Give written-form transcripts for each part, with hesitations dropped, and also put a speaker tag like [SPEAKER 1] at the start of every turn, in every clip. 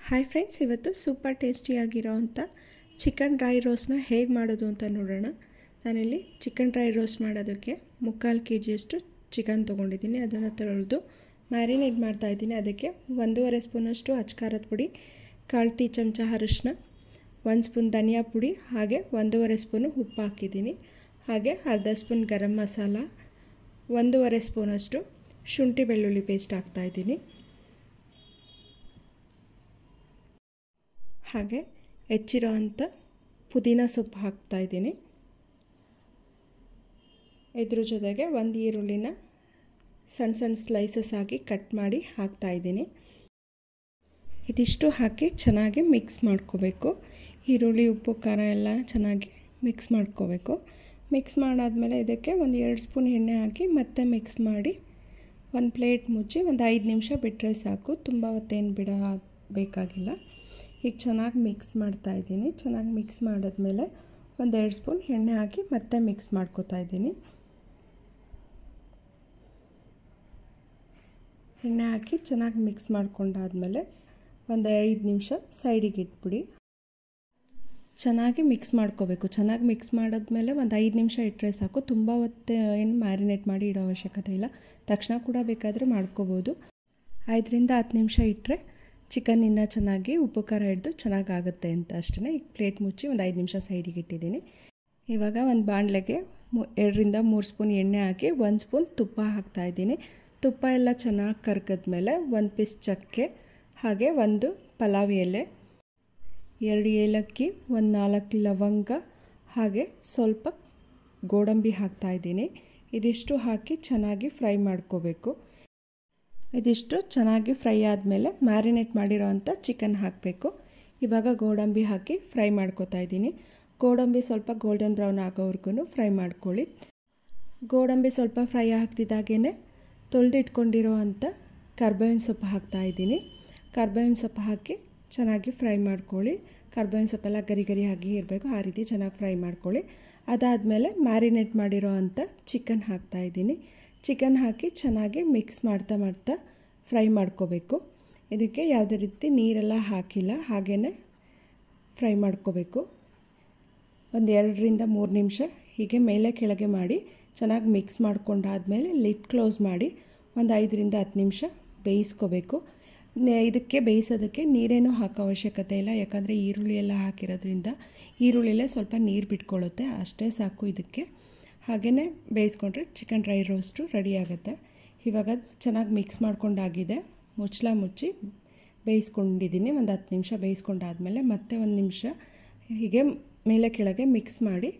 [SPEAKER 1] Hi friends, ಇವತ್ತು super ಟೇಸ್ಟಿಯಾಗಿರೋವಂಥ chicken dry ರೋಸ್ಟ್ನ ಹೇಗೆ ಮಾಡೋದು ಅಂತ ನೋಡೋಣ. ನಾನಿಲ್ಲಿ ಚಿಕನ್ ಡ್ರೈ ರೋಸ್ಟ್ ಮಾಡೋದಕ್ಕೆ 3/4 kg ಚಿಕನ್ ತೊಗೊಂಡಿದ್ದೀನಿ. ಅದನ್ನು ತೊಳೆದು ಮ್ಯಾರಿನೇಟ್ ಮಾಡ್ತಾಯಿದ್ದೀನಿ. ಅದಕ್ಕೆ 1.5 ಸ್ಪೂನಷ್ಟು ಅಚ್ಕಾರದ ಪುಡಿ, 1/4 ಟೀ ಚಮಚ ಅರಿಶಿನ, 1 ಸ್ಪೂನ್ ಧನಿಯಾ ಪುಡಿ, ಹಾಗೆ 1.5 ಸ್ಪೂನು ಉಪ್ಪು ಹಾಕಿದ್ದೀನಿ. ಹಾಗೆ ಅರ್ಧ ಸ್ಪೂನ್ ಗರಂ ಮಸಾಲ, 1.5 ಸ್ಪೂನಷ್ಟು ಶುಂಠಿ ಬೆಳ್ಳುಳ್ಳಿ ಪೇಸ್ಟ್ ಹಾಕ್ತಾಯಿದ್ದೀನಿ. ಹಾಗೆ ಹೆಚ್ಚಿರೋವಂಥ ಪುದೀನ ಸೊಪ್ಪು ಹಾಕ್ತಾಯಿದ್ದೀನಿ. ಇದ್ರ ಜೊತೆಗೆ ಒಂದು ಈರುಳ್ಳಿನ ಸಣ್ಣ ಸಣ್ಣ ಸ್ಲೈಸಸ್ ಆಗಿ ಕಟ್ ಮಾಡಿ ಹಾಕ್ತಾಯಿದ್ದೀನಿ. ಇದಿಷ್ಟು ಹಾಕಿ ಚೆನ್ನಾಗಿ ಮಿಕ್ಸ್ ಮಾಡ್ಕೋಬೇಕು. ಈರುಳ್ಳಿ, ಉಪ್ಪು, ಖಾರ ಎಲ್ಲ ಚೆನ್ನಾಗಿ ಮಿಕ್ಸ್ ಮಾಡ್ಕೋಬೇಕು. ಮಿಕ್ಸ್ ಮಾಡಾದಮೇಲೆ ಇದಕ್ಕೆ 1-2 ಸ್ಪೂನ್ ಎಣ್ಣೆ ಹಾಕಿ ಮತ್ತೆ ಮಿಕ್ಸ್ ಮಾಡಿ ಒಂದು ಪ್ಲೇಟ್ ಮುಚ್ಚಿ ಒಂದು 5 ನಿಮಿಷ ಬಿಟ್ಟರೆ ಸಾಕು. ತುಂಬ ಹೊತ್ತೇನು ಬೇಕಾಗಿಲ್ಲ. ಈಗ ಚೆನ್ನಾಗಿ ಮಿಕ್ಸ್ ಮಾಡ್ತಾಯಿದ್ದೀನಿ. ಚೆನ್ನಾಗಿ ಮಿಕ್ಸ್ ಮಾಡಿದ್ಮೇಲೆ 1-2 ಸ್ಪೂನ್ ಎಣ್ಣೆ ಹಾಕಿ ಮತ್ತೆ ಮಿಕ್ಸ್ ಮಾಡ್ಕೋತಾ ಇದ್ದೀನಿ. ಎಣ್ಣೆ ಹಾಕಿ ಚೆನ್ನಾಗಿ ಮಿಕ್ಸ್ ಮಾಡ್ಕೊಂಡಾದಮೇಲೆ ಒಂದು 5 ನಿಮಿಷ ಸೈಡಿಗೆ ಇಟ್ಬಿಡಿ. ಚೆನ್ನಾಗಿ ಮಿಕ್ಸ್ ಮಾಡ್ಕೋಬೇಕು. ಚೆನ್ನಾಗಿ ಮಿಕ್ಸ್ ಮಾಡಿದ್ಮೇಲೆ ಒಂದು 5 ನಿಮಿಷ ಇಟ್ಟರೆ ಸಾಕು. ತುಂಬ ಹೊತ್ತು ಏನು ಮ್ಯಾರಿನೇಟ್ ಮಾಡಿ ಇಡೋ ಅವಶ್ಯಕತೆ ಇಲ್ಲ. ತಕ್ಷಣ ಕೂಡ ಬೇಕಾದರೆ ಮಾಡ್ಕೋಬೋದು. 5-10 ನಿಮಿಷ ಇಟ್ಟರೆ ಚಿಕನ್ ಇನ್ನೂ ಚೆನ್ನಾಗಿ ಉಪ್ಪು ಖಾರ ಹಿಡಿದು ಚೆನ್ನಾಗಾಗುತ್ತೆ ಅಂತ ಅಷ್ಟೇ. ಈಗ ಪ್ಲೇಟ್ ಮುಚ್ಚಿ ಒಂದು 5 ನಿಮಿಷ ಸೈಡಿಗೆ ಇಟ್ಟಿದ್ದೀನಿ. ಇವಾಗ ಒಂದು ಬಾಣಲೆಗೆ 2-3 ಸ್ಪೂನ್ ಎಣ್ಣೆ ಹಾಕಿ 1 ಸ್ಪೂನ್ ತುಪ್ಪ ಹಾಕ್ತಾಯಿದ್ದೀನಿ. ತುಪ್ಪ ಎಲ್ಲ ಚೆನ್ನಾಗಿ ಕರ್ಗಿದ್ಮೇಲೆ 1 ಪೀಸ್ ಚಕ್ಕೆ, ಹಾಗೆ 1 ಪಲಾವ್ ಎಲೆ, 2 ಏಲಕ್ಕಿ, 4 ಲವಂಗ, ಹಾಗೆ ಸ್ವಲ್ಪ ಗೋಡಂಬಿ ಹಾಕ್ತಾಯಿದ್ದೀನಿ. ಇದಿಷ್ಟು ಹಾಕಿ ಚೆನ್ನಾಗಿ ಫ್ರೈ ಮಾಡ್ಕೋಬೇಕು. ಇದಿಷ್ಟು ಚೆನ್ನಾಗಿ ಫ್ರೈ ಆದಮೇಲೆ ಮ್ಯಾರಿನೇಟ್ ಮಾಡಿರೋ ಅಂಥ ಚಿಕನ್ ಹಾಕಬೇಕು. ಇವಾಗ ಗೋಡಂಬಿ ಹಾಕಿ ಫ್ರೈ ಮಾಡ್ಕೋತಾ ಇದ್ದೀನಿ. ಗೋಡಂಬಿ ಸ್ವಲ್ಪ ಗೋಲ್ಡನ್ ಬ್ರೌನ್ ಆಗೋವರೆಗೂ ಫ್ರೈ ಮಾಡ್ಕೊಳ್ಳಿ. ಗೋಡಂಬಿ ಸ್ವಲ್ಪ ಫ್ರೈ ಆಗ್ತಿದ್ದಾಗೇ ತೊಳೆದಿಟ್ಕೊಂಡಿರೋ ಅಂಥ ಕರ್ಬೇವಿನ ಸೊಪ್ಪು ಹಾಕ್ತಾಯಿದ್ದೀನಿ. ಕರ್ಬೇವಿನ ಸೊಪ್ಪು ಹಾಕಿ ಚೆನ್ನಾಗಿ ಫ್ರೈ ಮಾಡ್ಕೊಳ್ಳಿ. ಕರ್ಬೇವಿನ ಸೊಪ್ಪೆಲ್ಲ ಗರಿ ಆಗಿ ಇರಬೇಕು, ಆ ರೀತಿ ಚೆನ್ನಾಗಿ ಫ್ರೈ ಮಾಡ್ಕೊಳ್ಳಿ. ಅದಾದಮೇಲೆ ಮ್ಯಾರಿನೇಟ್ ಮಾಡಿರೋ ಅಂಥ ಚಿಕನ್ ಹಾಕ್ತಾಯಿದ್ದೀನಿ. ಚಿಕನ್ ಹಾಕಿ ಚೆನ್ನಾಗಿ ಮಿಕ್ಸ್ ಮಾಡ್ತಾ ಫ್ರೈ ಮಾಡ್ಕೋಬೇಕು. ಇದಕ್ಕೆ ಯಾವುದೇ ರೀತಿ ನೀರೆಲ್ಲ ಹಾಕಿಲ್ಲ, ಹಾಗೇ ಫ್ರೈ ಮಾಡ್ಕೋಬೇಕು. ಒಂದು 2-3 ನಿಮಿಷ ಹೀಗೆ ಮೇಲೆ ಕೆಳಗೆ ಮಾಡಿ ಚೆನ್ನಾಗಿ ಮಿಕ್ಸ್ ಮಾಡ್ಕೊಂಡಾದಮೇಲೆ ಲಿಡ್ ಕ್ಲೋಸ್ ಮಾಡಿ ಒಂದು 5-10 ನಿಮಿಷ ಬೇಯಿಸ್ಕೋಬೇಕು. ಇದಕ್ಕೆ ಬೇಯಿಸೋದಕ್ಕೆ ನೀರೇನೂ ಹಾಕೋ ಅವಶ್ಯಕತೆ ಇಲ್ಲ, ಯಾಕಂದರೆ ಈರುಳ್ಳಿ ಎಲ್ಲ ಹಾಕಿರೋದ್ರಿಂದ ಈರುಳ್ಳಿಯಲ್ಲೇ ಸ್ವಲ್ಪ ನೀರು ಬಿಟ್ಕೊಳ್ಳುತ್ತೆ, ಅಷ್ಟೇ ಸಾಕು ಇದಕ್ಕೆ. ಹಾಗೆಯೇ ಬೇಯಿಸ್ಕೊಂಡ್ರೆ ಚಿಕನ್ ಡ್ರೈ ರೋಸ್ಟು ರೆಡಿ ಆಗುತ್ತೆ. ಇವಾಗ ಚೆನ್ನಾಗಿ ಮಿಕ್ಸ್ ಮಾಡ್ಕೊಂಡಾಗಿದೆ. ಮುಚ್ಚಳ ಮುಚ್ಚಿ ಬೇಯಿಸ್ಕೊಂಡಿದ್ದೀನಿ. ಒಂದು 10 ನಿಮಿಷ ಬೇಯಿಸ್ಕೊಂಡಾದಮೇಲೆ ಮತ್ತೆ 1 ನಿಮಿಷ ಹೀಗೆ ಮೇಲೆ ಕೆಳಗೆ ಮಿಕ್ಸ್ ಮಾಡಿ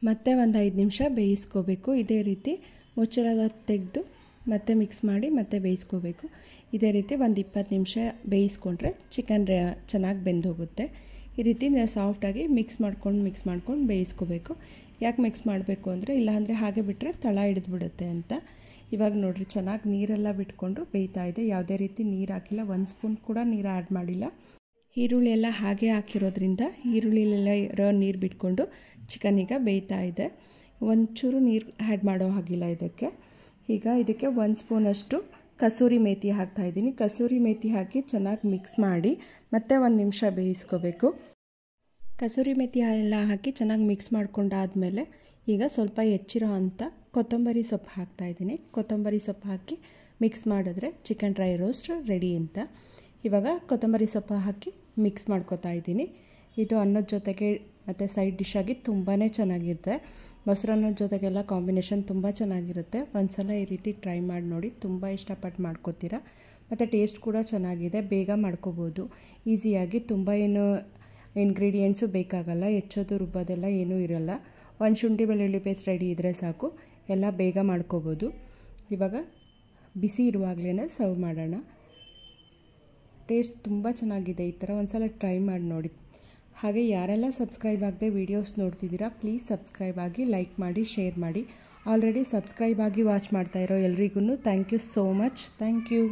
[SPEAKER 1] ಮತ್ತೆ ಒಂದು 5 ನಿಮಿಷ ಬೇಯಿಸ್ಕೋಬೇಕು. ಇದೇ ರೀತಿ ಮುಚ್ಚಳ ತೆಗೆದು ಮತ್ತೆ ಮಿಕ್ಸ್ ಮಾಡಿ ಮತ್ತೆ ಬೇಯಿಸ್ಕೋಬೇಕು. ಇದೇ ರೀತಿ ಒಂದು 20 ನಿಮಿಷ ಬೇಯಿಸ್ಕೊಂಡ್ರೆ ಚಿಕನ್ ಚೆನ್ನಾಗಿ ಬೆಂದೋಗುತ್ತೆ. ಈ ರೀತಿ ಸಾಫ್ಟಾಗಿ ಮಿಕ್ಸ್ ಮಾಡ್ಕೊಂಡು ಬೇಯಿಸ್ಕೋಬೇಕು. ಯಾಕೆ ಮಿಕ್ಸ್ ಮಾಡಬೇಕು ಅಂದರೆ, ಇಲ್ಲಾಂದರೆ ಹಾಗೆ ಬಿಟ್ಟರೆ ತಳ ಹಿಡಿದ್ಬಿಡುತ್ತೆ ಅಂತ. ಇವಾಗ ನೋಡಿರಿ, ಚೆನ್ನಾಗಿ ನೀರೆಲ್ಲ ಬಿಟ್ಕೊಂಡು ಬೇಯ್ತಾ ಇದೆ. ಯಾವುದೇ ರೀತಿ ನೀರು ಹಾಕಿಲ್ಲ, 1 ಸ್ಪೂನ್ ಕೂಡ ನೀರು ಆ್ಯಡ್ ಮಾಡಿಲ್ಲ. ಈರುಳ್ಳಿ ಎಲ್ಲ ಹಾಗೆ ಹಾಕಿರೋದ್ರಿಂದ ಈರುಳ್ಳಿಲೆಲ್ಲ ಇರೋ ನೀರು ಬಿಟ್ಕೊಂಡು ಚಿಕನ್ ಈಗ ಬೇಯ್ತಾ ಇದೆ. ಒಂಚೂರು ನೀರು ಆ್ಯಡ್ ಮಾಡೋ ಹಾಗಿಲ್ಲ ಇದಕ್ಕೆ. ಈಗ ಇದಕ್ಕೆ 1 ಸ್ಪೂನಷ್ಟು ಕಸೂರಿ ಮೇಥಿ ಹಾಕ್ತಾಯಿದ್ದೀನಿ. ಕಸೂರಿ ಮೇಥಿ ಹಾಕಿ ಚೆನ್ನಾಗಿ ಮಿಕ್ಸ್ ಮಾಡಿ ಮತ್ತೆ 1 ನಿಮಿಷ ಬೇಯಿಸ್ಕೋಬೇಕು. ಕಸೂರಿ ಮೇಥಿ ಎಲ್ಲ ಹಾಕಿ ಚೆನ್ನಾಗಿ ಮಿಕ್ಸ್ ಮಾಡ್ಕೊಂಡಾದಮೇಲೆ ಈಗ ಸ್ವಲ್ಪ ಹೆಚ್ಚಿರೋ ಅಂಥ ಕೊತ್ತಂಬರಿ ಸೊಪ್ಪು ಹಾಕ್ತಾಯಿದ್ದೀನಿ. ಕೊತ್ತಂಬರಿ ಸೊಪ್ಪು ಹಾಕಿ ಮಿಕ್ಸ್ ಮಾಡಿದ್ರೆ ಚಿಕನ್ ಡ್ರೈ ರೋಸ್ಟ್ ರೆಡಿ ಅಂತ. ಇವಾಗ ಕೊತ್ತಂಬರಿ ಸೊಪ್ಪು ಹಾಕಿ ಮಿಕ್ಸ್ ಮಾಡ್ಕೋತಾ ಇದ್ದೀನಿ. ಇದು ಅನ್ನದ ಜೊತೆಗೆ ಮತ್ತು ಸೈಡ್ ಡಿಶ್ಶಾಗಿ ತುಂಬಾ ಚೆನ್ನಾಗಿರುತ್ತೆ. ಮೊಸರನ್ನದ ಜೊತೆಗೆಲ್ಲ ಕಾಂಬಿನೇಷನ್ ತುಂಬ ಚೆನ್ನಾಗಿರುತ್ತೆ. ಒಂದು ಸಲ ಈ ರೀತಿ ಟ್ರೈ ಮಾಡಿ ನೋಡಿ, ತುಂಬ ಇಷ್ಟಪಟ್ಟು ಮಾಡ್ಕೋತೀರ. ಮತ್ತು ಟೇಸ್ಟ್ ಕೂಡ ಚೆನ್ನಾಗಿದೆ, ಬೇಗ ಮಾಡ್ಕೋಬೋದು ಈಸಿಯಾಗಿ. ತುಂಬ ಏನು ಇಂಗ್ರೀಡಿಯೆಂಟ್ಸು ಬೇಕಾಗಲ್ಲ, ಹೆಚ್ಚೋದು ರುಬ್ಬೋದೆಲ್ಲ ಏನೂ ಇರಲ್ಲ. 1 ಶುಂಠಿ ಬೆಳ್ಳುಳ್ಳಿ ಪೇಸ್ಟ್ ರೆಡಿ ಇದ್ದರೆ ಸಾಕು, ಎಲ್ಲ ಬೇಗ ಮಾಡ್ಕೋಬೋದು. ಇವಾಗ ಬಿಸಿ ಇರುವಾಗಲೇ ಸರ್ವ್ ಮಾಡೋಣ. ಟೇಸ್ಟ್ ತುಂಬ ಚೆನ್ನಾಗಿದೆ. ಈ ಥರ ಒಂದು ಸಲ ಟ್ರೈ ಮಾಡಿ ನೋಡಿ. ಹಾಗೆ ಯಾರೆಲ್ಲ ಸಬ್ಸ್ಕ್ರೈಬ್ ಆಗದೆ ವೀಡಿಯೋಸ್ ನೋಡ್ತಿದ್ದೀರಾ, ಪ್ಲೀಸ್ ಸಬ್ಸ್ಕ್ರೈಬ್ ಆಗಿ, ಲೈಕ್ ಮಾಡಿ, ಶೇರ್ ಮಾಡಿ. ಆಲ್ರೆಡಿ ಸಬ್ಸ್ಕ್ರೈಬ್ ಆಗಿ ವಾಚ್ ಮಾಡ್ತಾಯಿರೋ ಎಲ್ರಿಗೂ thank you so much. Thank you.